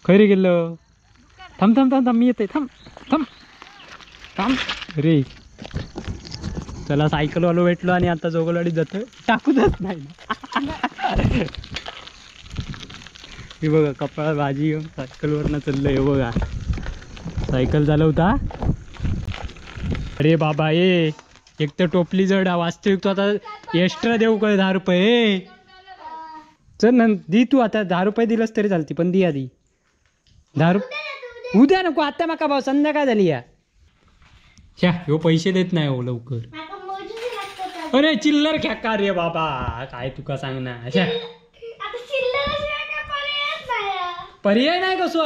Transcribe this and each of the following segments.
खैरे गेलो. थांब थांब थांब थांब मी येते. थांब थांब थांब रे. चला सायकलवालो भेटलो आणि आता जोगलवाडीत जातोय. टाकूनच नाही ना. हे बघा कपाळा भाजी घेऊन सायकलवरनं चाललोय. हे बघा सायकल चालवता. अरे बाबा ये एक तर टोपली जड वास्तविक तू आता एक्स्ट्रा देऊ का 10 रुपये. चल ना दी तू आता 10 रुपये दिलंस तरी चालते पण दी आधी 10 रुपये. उद्या नको आता माका भाऊ संध्याकाळ झाली या. ह्यो पैसे देत नाही हो लवकर. अरे चिल्लर खेका रे बाबा काय तुका सांग ना. पर्याय नाही कसो.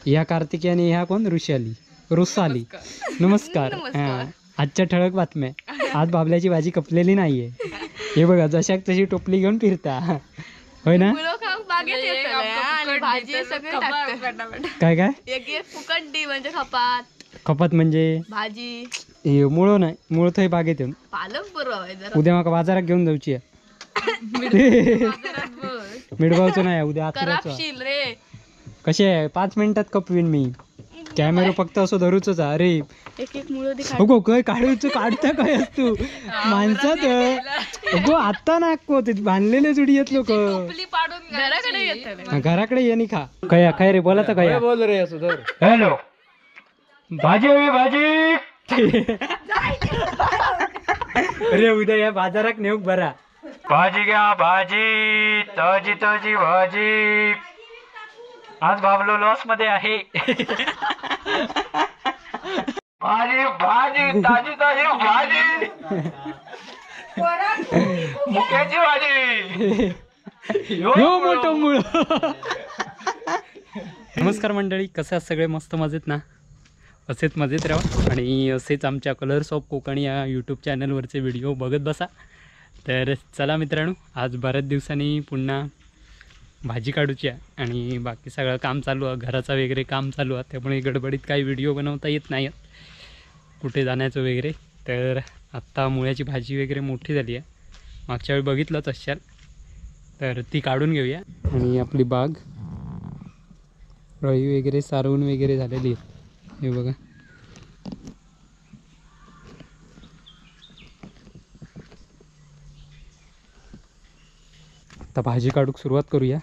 ह्या कार्तिकी आणि ह्या कोण रुसाली. नमस्कार. हा आजच्या ठळक बातम्या. आज बाबल्याची भाजी कपलेली नाहीये. हे बघा जशाक तशी टोपली घेऊन फिरता होय ना. काय काय फुकट म्हणजे खपात म्हणजे भाजी मुळो नाही मुळ थंय बागेत येऊन पालक बरोबर. उद्या माका बाजारात घेऊन जाऊची. मिडबावचं नाही उद्या आतुराचं. रे कसे आहे 5 मिनिटात कपवीन मी. कॅमेरा फक्त असं धरूच. अरे एक एक मुळ अगो काय काढायचं काढता काय असतो माणसात. अगो आता नाको ते बांधलेले जुडी येत लोक घराकडे ये नी खा. कया काय रे बोला तर कया बोल रे. असं हॅलो भाजी हवी भाजी. अरे उद्या या बाजारात नेऊ बरा. भाजी घ्या भाजी ताजी ताजी भाजी. आज बाबलो लॉस मध्ये आहे. भाजी भाजी ताजी ताजी भाजी मुक्याची भाजी. यो मोठं मुळ. नमस्कार मंडळी कसं सगळे मस्त मजेत ना. असेच मजेत राहा आणि असेच आमच्या कलर्स ऑफ कोकण या यूट्यूब चॅनलवरचे व्हिडिओ बघत बसा. तर चला मित्रांनो आज बऱ्याच दिवसांनी पुन्हा भाजी काढूची आहे आणि बाकी सगळं काम चालू आहे. घराचं वगैरे काम चालू आहे त्यामुळे गडबडीत काही व्हिडिओ बनवता येत नाही कुठे जाण्याचं वगैरे. तर आत्ता मुळ्याची भाजी वगैरे मोठी झाली आहे. मागच्या वेळी बघितलंच असाल तर ती काढून घेऊया. आणि आपली बाग रळी वगैरे सारवून वगैरे झालेली आहे. हे बघा आता भाजी काढूक सुरुवात करूया.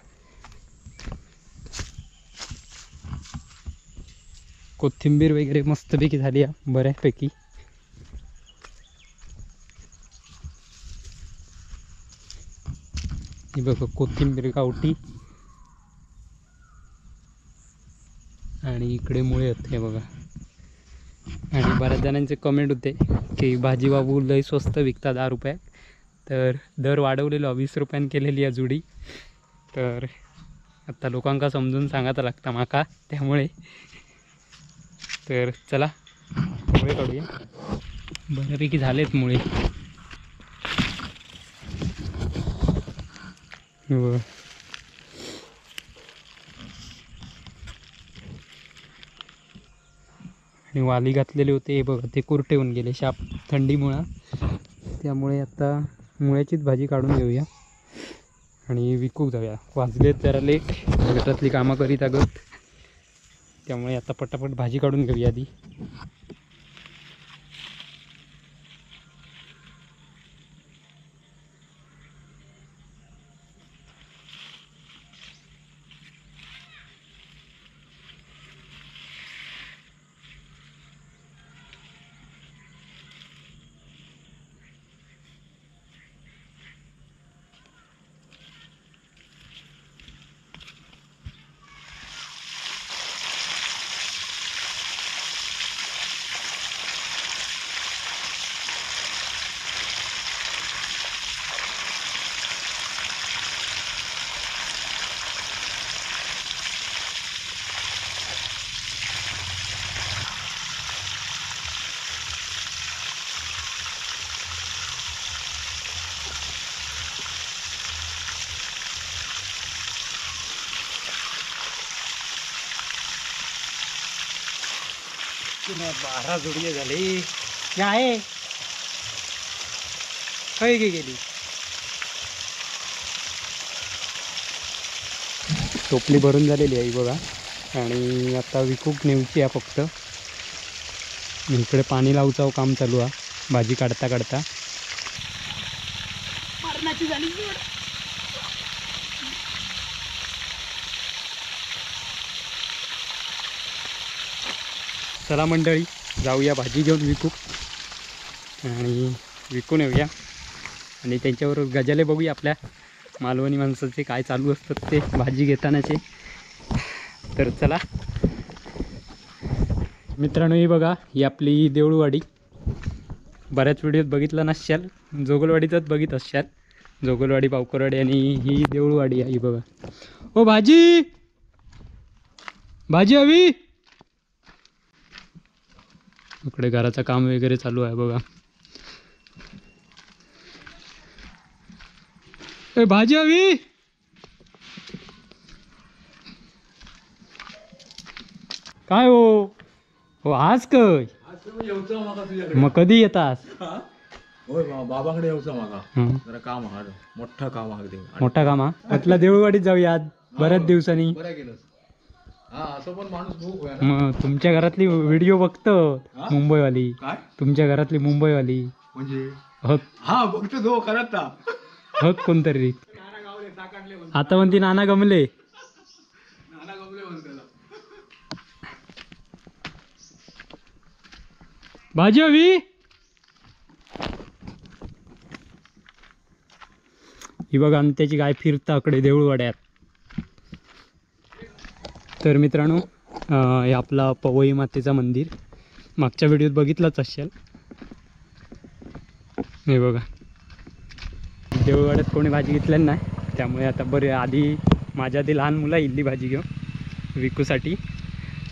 कोथिंबीर वगैरे मस्तपैकी झाली आहे बऱ्यापैकी. हे बघा कोथिंबीर गावठी आणि इकडे मुळे आहेत. हे बघा आणि बऱ्याच जणांचे कमेंट होते की भाजी बाबू लय स्वस्त विकतात 10 रुपयात. तर दर वाढवलेलो 20 रुपयान केलेली आहे जुडी. तर आता लोकांका समजून सांगायचं लागतं माका त्यामुळे. तर चला मुळे काढूया. बऱ्यापैकी झालेत मुळे. आणि वाली घातलेले होते हे बघा ते कुरटे होऊन गेले शाप थंडीमुळं. त्यामुळे आता मुळ्याचीच भाजी काढून घेऊया आणि विकूक जाऊया. वाजलेत जरा लेट घरातली कामं करीत आगत त्यामुळे आता पटापट भाजी काढून घेऊया आधी. पुन्हा 12 जोडिये झाले. या आहे काही गेली. टोपली भरून झालेली आहे बघा. आणि आता विकूक नेऊची आहे फक्त. इकडे पाणी लावचं काम चालू आहे भाजी काढता काढता. चला मंडळी जाऊया भाजी घेऊन विकूक आणि विकून येऊया. आणि त्यांच्यावर गजाले बघूया आपल्या मालवणी माणसाचे काय चालू असतात ते भाजी घेतानाचे. तर चला मित्रांनो, ही बघा ही आपली देऊळवाडी. बऱ्याच व्हिडिओत बघितलं नसशाल, जोगलवाडीतच बघित असशाल. जोगलवाडी, पावकरवाडी आणि ही देऊळवाडी आहे. ही बघा. ओ भाजी भाजी हवी. इकडे घराचं काम वगैरे चालू आहे बघा. ए भाजी हवी. काय हो आज काय मग कधी येतास? बाबाकडे यायचं मागा जरा काम हा मोठं काम आहे. मोठा काम हा. म्हटलं देऊळवाडीत जाऊया आज बऱ्याच दिवसांनी. बरं केलंस. हा असं पण माणूस भूक होया. मग तुमच्या घरातली व्हिडिओ बघतो मुंबईवाली. काय तुमच्या घरातली मुंबईवाली म्हणजे? हक हा बघतो तो खरंच ना. हक कोणतरी आता म्हणती नाना गमले. भाजी हवी. ही बघा आणि त्याची गाय फिरता अकडे देऊळवाड्यात. तर मित्रांनो हे आपला पवई मातेचं मंदिर मागच्या व्हिडिओत बघितलंच असेल. हे बघा देऊळवाड्यात कोणी भाजी घेतलेली नाही, त्यामुळे आता बरे आधी माझ्या आधी लहान मुलं इल्ली भाजी घेऊ विकूसाठी.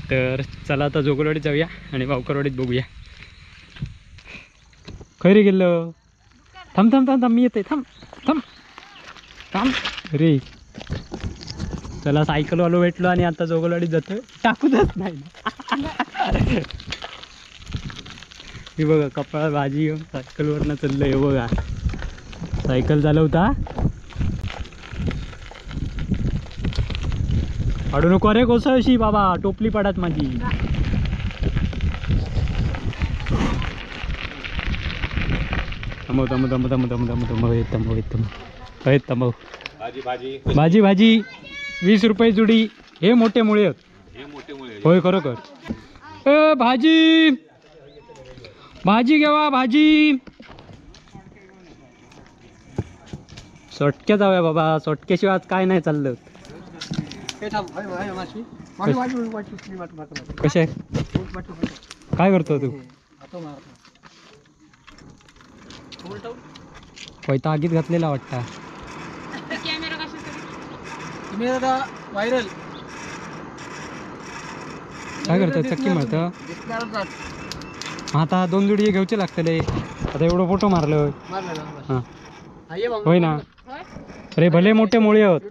तर चला आता जोगलवाडीत जाऊया आणि वावकरवाडीत बघूया. खैरी गेलं. थांब थांब थांब थांब मी येते. थांब थांब थांब रे. चला सायकलवालो भेटलो आणि आता जोगलवाडीत जातो. टाकूनच नाही. हे बघा कपाळा भाजी घेऊन सायकलवरनं चाललं. हे बघा सायकल चालवता. अडू नको रे कोसळशी बाबा, टोपली पडात माझी. थांबव थांबव थांबव थांबव थांबव थांबव थांबव येत थांबव येत थांबव येत थांबव. भाजी भाजी 20 रुपये जुडी. हे मोठे मुळे आहेत. होय खरोखर. ए भाजी भाजी घेवा भाजी. सोटक्या जाऊया बाबा, सोटक्याशिवाय आज काय नाही चाललं. कसे काय करतो तू? कोयता आगीत घातलेला वाटता. व्हायरल काय करतो? चक्की मारतं. आता 2 जुडी घेऊचे लागतले. आता एवढं फोटो मारलं. हां होय ना. अरे भले मोठे मुळे आहेत.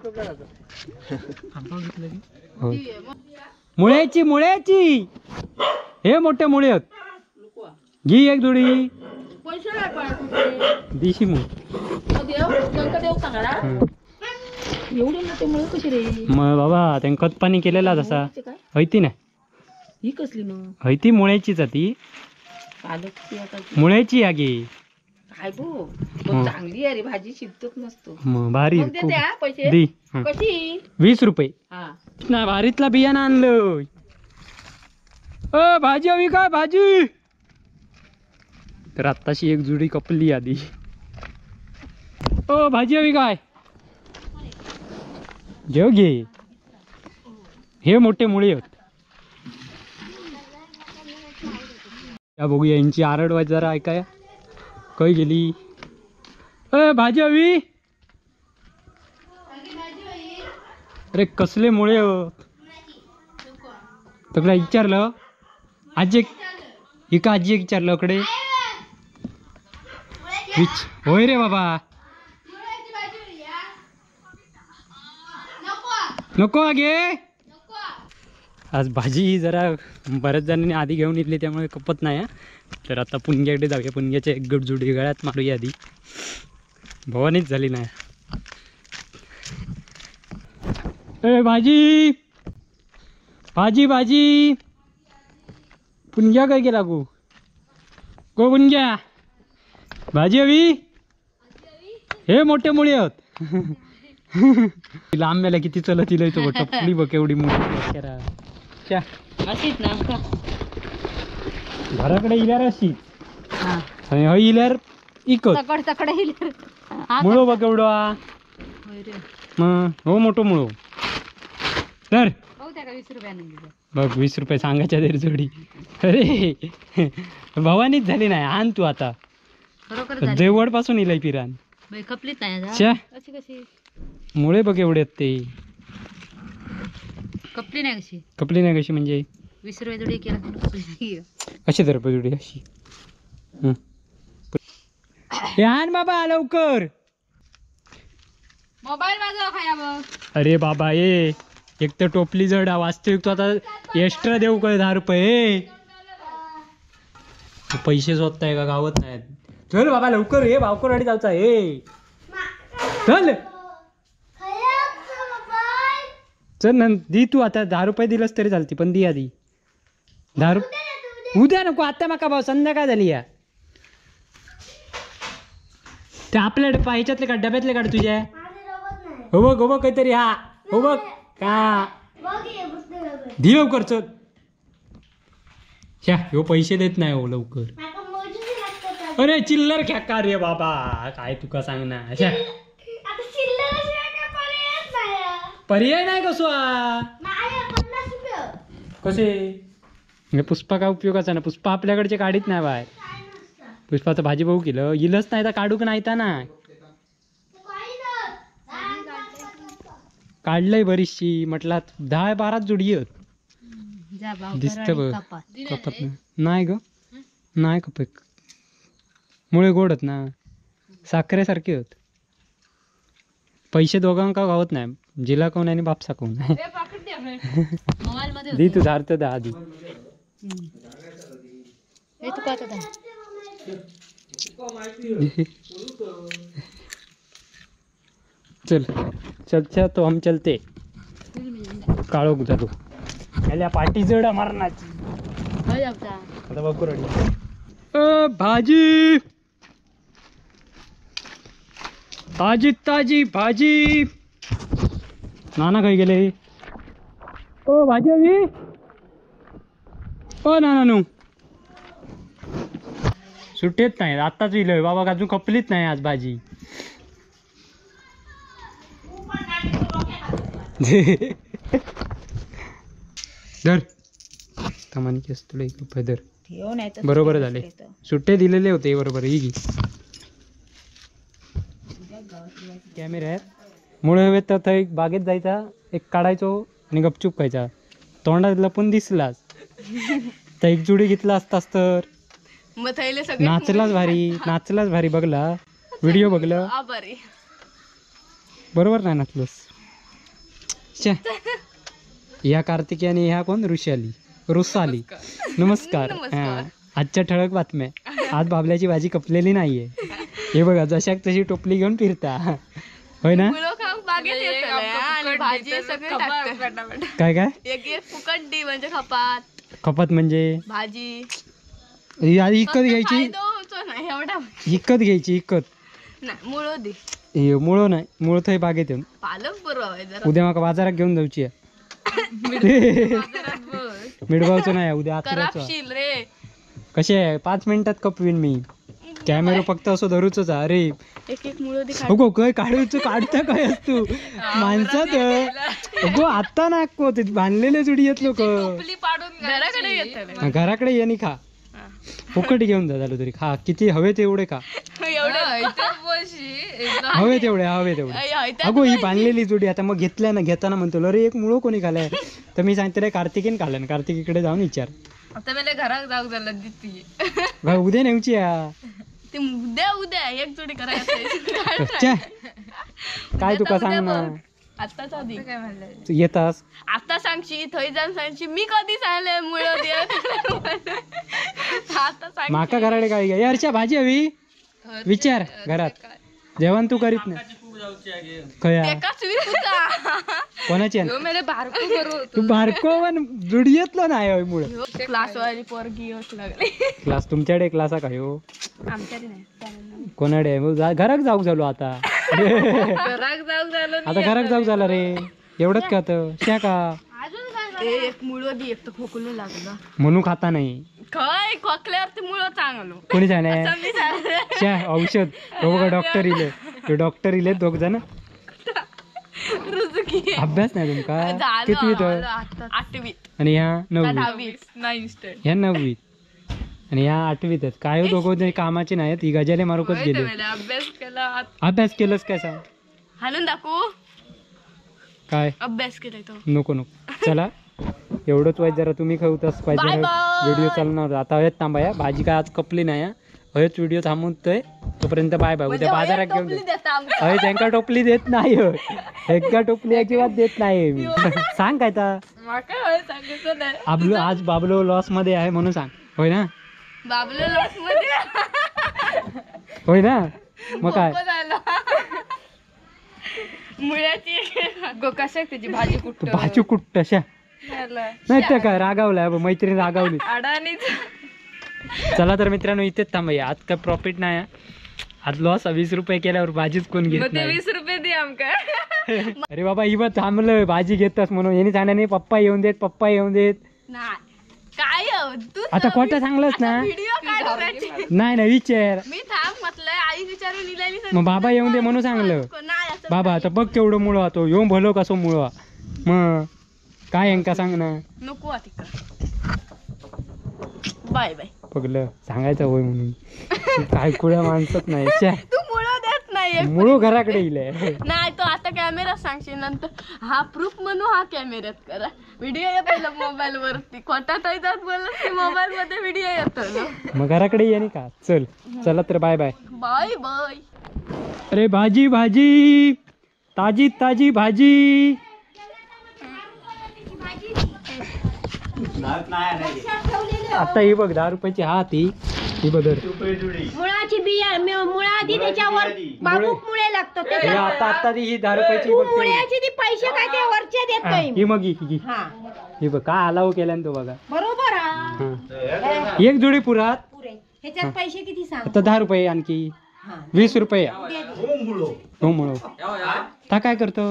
मुळ्याची मुळ्याची हे मोठे मुळे आहेत. घी एक जुडी दिशी मग. एवढे मोठे मुळे कशी रे? मग बाबा त्यांनी खत पाणी केलेला तसा हैती नाही. ही कसली मग? हैती मुळ्याचीच ती. मुळ्याची आगी काय गो चांगली आहे रे भाजी, शिजतच नसतो. मग भारी मग देते हा पैसे. दी. कशी? 20 रुपये. हा ना भारीतला बियाणं आणलं. भाजी हवी काय भाजी? तर आत्ताशी एक जुडी कपली आधी. भाजी हवी काय? घेऊ घे. हे मोठे मुळे आहेत. या बघूया यांची आरडवाज जरा ऐकाय. काही गेली. भाजी हवी. अरे कसले मुळे तुला विचारलं आजी? एका आजी विचारलं कडे. होय रे बाबा नको आगे. आज भाजी जरा बऱ्याच जणांनी आधी घेऊन येतली त्यामुळे कपत नाही. तर आता पुणग्याकडे जाऊया. पुणग्याच्या एक गडजुडी गळ्यात मारूया आधी. भवानीच झाली नाही. ए भाजी भाजी भाजी पुणग्या काय गेला गो गो पुणग्या भाजी हवी हे मोठे मुळे आहेत लांब्याला किती चलत इलय तो टपली बघ एवढी मोठी अशीच ना आमका घराकडे इल्यार अशी हा आणि हय इल्यार इकत तकड तकड हिल मुळो बघ एवढा मग हो मोठो मुळो तर हो त्या 20 रुपयाने दिलं बघ 20 रुपये सांगायच्या तरी जोडी अरे भवानीच झाली नाही आण तू आता खरोखर जेवढ पासून इलय पिरान बाई खपलीत नाही च्या कशी कशी मुळे बघ एवढे आहेत ते कपली नाही कशी कपली नाही कशी म्हणजे 20 रुपये जोडी केला अशी तर रुपये जोडी अशी हे आण बाबा लवकर मोबाईल माझा खाया बघ अरे बाबा ये एक तर टोपली जड वास्तविक तो आता एक्स्ट्रा देऊ काय 10 रुपये पैसे स्वतः का गावत नाहीत चल बाबा लवकर ये भावकरवाडी जायचा हे चल चल न दी तू आता 10 रुपये दिलंस तरी चालती पण दी आधी 10 रुपये उद्या नको आता माका भाऊ संध्याकाळ झाली या ते आपल्या ह्याच्यातले काढ डब्यातले काढ तुझ्या हो बघ काहीतरी हा हो बघ का दी लवकर चल ह्या ह्यो पैसे देत नाही हो लवकर अरे चिल्लर घ्या का रे बाबा काय तुका सांग ना अशा पर्याय नाही कसो कसे पुष्पा का उपयोगाचा ना पुष्पा आपल्याकडचे काढीत नाही बाहेर पुष्पाचं भाजी भाऊ केलं इलच नाही तर काढूक नाही ना काढलंय बरीचशी म्हटला 10-12 जोडी आहेत दिसत बघ कपत नाही ग नाही कपत मुळे गोड आहेत ना साखरेसारखे होत पैसे दोघांका गावत नाही जिला कोण आणि बापसा कोण दी तू धारत दा आधी चल चलच्या तो हम चलते काळो जातो त्याला पाठी जड मारणाची आता बघू भाजी ताजी ताजी भाजी नाना काही गेले ओ भाजी हवी ओ नानू सुट्टेत नाही आत्ताच इलोय बाबा अजून खपलीच नाही आज भाजी धर तमानी केस तुला 1 रुपये धर बरोबर झाले सुट्टे दिलेले होते बरोबर ही घे कॅमेरे आहेत मुळे हवे तर एक बागेत जायचा एक काढायचो आणि गपचूप खायचा तोंडात लपून दिसलास तर एक जुडी घेतला असतास तर नाचलाच भारी बघला व्हिडिओ बघला बरोबर नाही नाचलंस ह्या कार्तिकी आणि ह्या कोण रुसाली नमस्कार हा आजच्या ठळक बातम्या आज बाबल्याची भाजी कपलेली नाहीये हे बघा जशाक तशी टोपली घेऊन फिरता होय ना काय काय फुकट म्हणजे खपात म्हणजे भाजी इकत घ्यायची मुळो नाही मुळो थंय बागेत येऊन उद्या माका बाजारात घेऊन जाऊची मिडगावचं नाही उद्या आत्र्याचं कसे 5 मिनिटात कपवीन मी कॅमेरा फक्त असं धरूच अरे अगो काय काढूच काढता काय असतो माणसात अगो आता नाको ते बांधलेले जुडी येत लोक घराकडे ये खा फुकट घेऊन जा झालं तरी खा किती हवे तेवढे खा हवे तेवढे अगो ही बांधलेली जोडी आता मग घेताना म्हणतो अरे एक मुळो कोणी खालाय तर मी सांगते रे कार्तिकीन खाल्लं कार्तिकीकडे जाऊन विचार आता मला घरात जाऊ झालं उद्या नेऊची ते उद्या एक जोडी करायचं काय तुका सांग ना आताच आधी येतास आता सांगशी थंय जाऊन सांगशी मी कधी सांगले मुळे माका घराकडे काय यारच्या भाजी हवी विचार घरात जेवण तू करीत नाही खया एकाच विकूचा कोणाची आहे? मेरे बारको करू तू बारको पण जुडियतलो नाही होय मुळे क्लास वाली पोरगी होत लागली क्लास तुमच्याकडे क्लास का हो आमच्याकडे नाही कोणाडे घराक जाऊ झालो आता घराक जाऊ झालं आता घराक जाऊ झाला रे एवढंच का तर शा का एक मुळ दी एक तर खोकलू लागलं म्हणून खाता नाही काय खोकल्यावर ते मुळ चांगलं कोणी जाणे समजी झालं. शा औषध हो बघा डॉक्टर इले तो डॉक्टर इले दोघ जण रुजुकी अभ्यास नाही तुमका झालं कितवीत आता 8वीत आणि ह्या का नववीत 10वीत नाही इंस्टंट ह्या नववीत आणि ह्या 8वीतच काय हो दोघं जण कामाचे नाहीत ही गजाले मारूकच गेले अभ्यास केला अभ्यास केलंस काय सांग हाणून दाखवू काय अभ्यास केलाय तो नको नको चला एवढंच वाईट जरा तुम्ही खाऊतच पाहिजे Bye bye. व्हिडिओ चालणार आता हयत थांबा या भाजी काय आज कपली नाही हयच व्हिडिओ थांबवतोय तोपर्यंत बाय बाय उद्या बाजारात घेऊन जा. अय त्यांका टोपली देत नाही एका टोपली अजिबात देत नाही मी सांग काय तर सांगितलं नाही आबलो आज बाबलो लॉस मध्ये आहे म्हणून सांग होय ना बाबलो लॉस मध्ये होय ना मग काय मुळ्याची कशा त्याची भाजी तू कुठं भाजी कुठ तशा नाही तर काय रागावलाय मैत्रीण रागावली अडाणीच चला तर मित्रांनो इथेच थांबूया आज काय प्रॉफिट नाही आज लॉस 20 रुपये केल्यावर भाजीच कोण घेत नाही 20 रुपये दे आमका अरे बाबा ही बघ थांबलं भाजी घेतस म्हणून यांनी सांगणार पप्पा येऊन देत पप्पा येऊन देत नाही काय तू आता खोटं सांगलंस ना व्हिडिओ नाही ना विचार मी थांब म्हटलंय आई विचारून निलामी मग बाबा येऊन दे म्हणून सांगलं नाही असं बाबा आता बघ केवढं मुळवा तो येऊन भलो कसो मुळवा मग काय यांका सांग ना नको तिकडं बाय बाय बघलं सांगायचं होय म्हणून काय कुळ्या माणसत नाही तू मुळं देत नाही मुळू घराकडे येईल नाही तो आता कॅमेरा सांगशील नंतर हा प्रूफ म्हणून हा कॅमेऱ्यात करा व्हिडिओ येतो मोबाईल वरती खोटात जात बोलत मोबाईल मध्ये व्हिडिओ येतो ना मग घराकडे ये नाही का चल चला तर बाय बाय बाय बाय अरे भाजी भाजी ताजी ताजी भाजी आता ही बघ 10 रुपयाची हा ती बदर मुळाची बिया मुळा आधी त्याच्यावर बाबूक मुळे लागतो हे आता ही 10 रुपयाची बघ मुळ्याची ती पैसे काय ते वरचे देतोय ही मग ही हा ही बघ काय अलाव केल्यान तो बघा बरोबर हा. एक जोडी पुरात पुरे ह्याच्यात पैसे किती सांग आता 10 रुपये आणखी 20 रुपये हो म्हणू ता काय करतो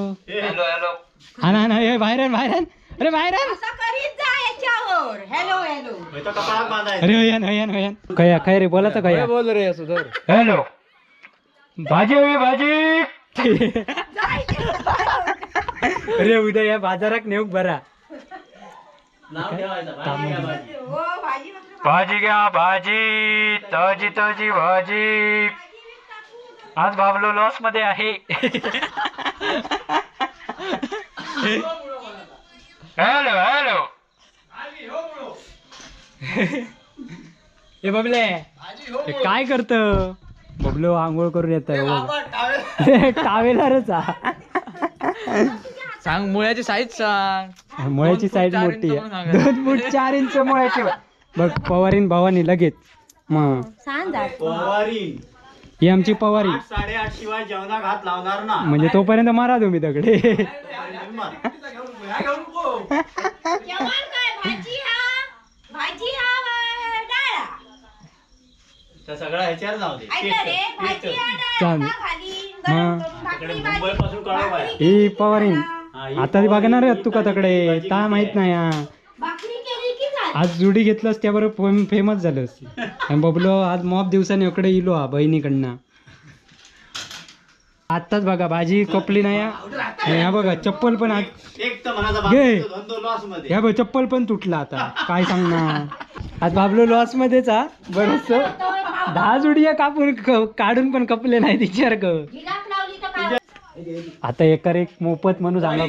हा ना हे बाहेर बाहेर अरे बाहेर असं करीत जा याच्यावर हॅलो हॅलो अरे हयान हयान हयान कया काय रे बोला तर कया बोल रे सुधर हॅलो भाजी हवी भाजी अरे उद्या या बाजारात नेऊ बरा भाजी घ्या भाजी ताजी ताजी भाजी आज बाबलो लॉस मध्ये आहे हॅलो हॅलो हे बबले हे काय करत बबलो आंघोळ करून येत टावेलरच सांग मुळ्याची साईज सांग मुळ्याची साईज मोठी आहे 2 फूट 4 इंच मुळ्याची बघ पवारीन भावानी लगेच मग सांग जा ही आमची पवारी 8:30 शिवाय जेवणाक हात लावणार ना म्हणजे तोपर्यंत मारा तुम्ही दगडे जेवण काय भाजी हा डाळ तर सगळं ह्याच्यावर जाऊ दे ऐका रे भाजी हा डाळ चालेल. खाली मग भाकरी मुंबई पासून कळव आहे ही पवारीन आता ती बघणार आहेत तुका तकडे ता माहित नाही हा भाकरी केली की झाली आज जुडी घेतलंस त्याबरोबर फेमस झालंस आणि बबलो आज मॉप दिवसाने इकडे इलो हा बहिणीकडनं आताच बघा भाजी कपली नाही आणि ह्या बघा चप्पल पण आज एक तर म्हणाचा घे. धंदो लॉस मध्ये ह्या बघ चप्पल पण तुटला आता काय सांगणार आज बाबलो लॉस मध्येच हा बरस 10 जुडिया कापून काढून पण कपले नाही तिच्यावर गिलास लावली तर काय आता एकर एक मोफत म्हणून सांगा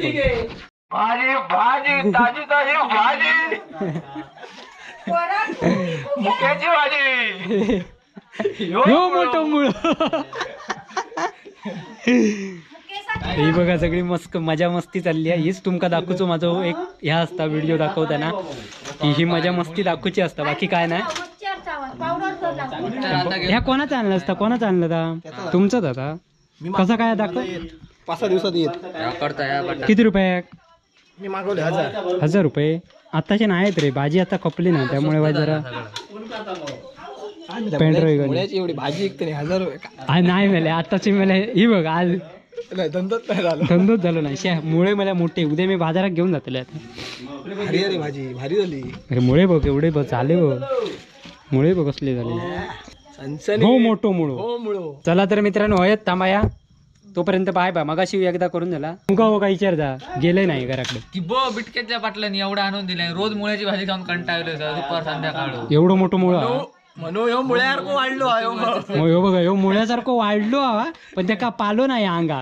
भाजी भाजी ताजी ताजी भाजी मुक्याची भाजी हो मोठं मुळ ही बघा सगळी मस्त मजा मस्ती चालली आहे हीच तुमका दाखवतो माझं एक ह्या असता व्हिडिओ दाखवताना की ही मजा मस्ती दाखवची असता बाकी काय नाही पावडर ह्या कोणाचं आणलं असता कोणाचं आणलं होता तुमचंच आता कसा काय दाखव 5-6 दिवसात येत किती रुपये मी मागवले 1000 1000 रुपये आताचे नाही आहेत रे भाजी आता खपली ना त्यामुळे वाज जरा पेंड्राईव्ह मुळ्याची एवढी भाजी विकते नाही 1000 रुपये नाही मेले आताची मला ही बघ आज नाही धंदाच नाही झालं धंदोच झालो नाही शे मुळे मला मोठे उद्या मी बाजारात घेऊन जातले आता भारी अरे भाजी भारी झाली अरे मुळे बघ एवढे बघ झाले बघ मुळे बघ कसले झाले हो मोठो मुळो हो मुळो चला तर मित्रांनो हयत थांबाया तोपर्यंत बाय बा मगाशी एकदा करून झाला तुमका हो का विचार जा गेले नाही घराकडे ती बिटक्याच्या पाटलांनी एवढा आणून दिलाय रोज मुळ्याची भाजी खाऊन कंटाळलोय दुपार संध्याकाळ एवढं मोठं मुळ म्हणून ह्यो मुळ्यासारखं वाढलो हो बघा ह्यो मुळ्यासारखं वाढलो हा पण ते का पालो नाही अंगा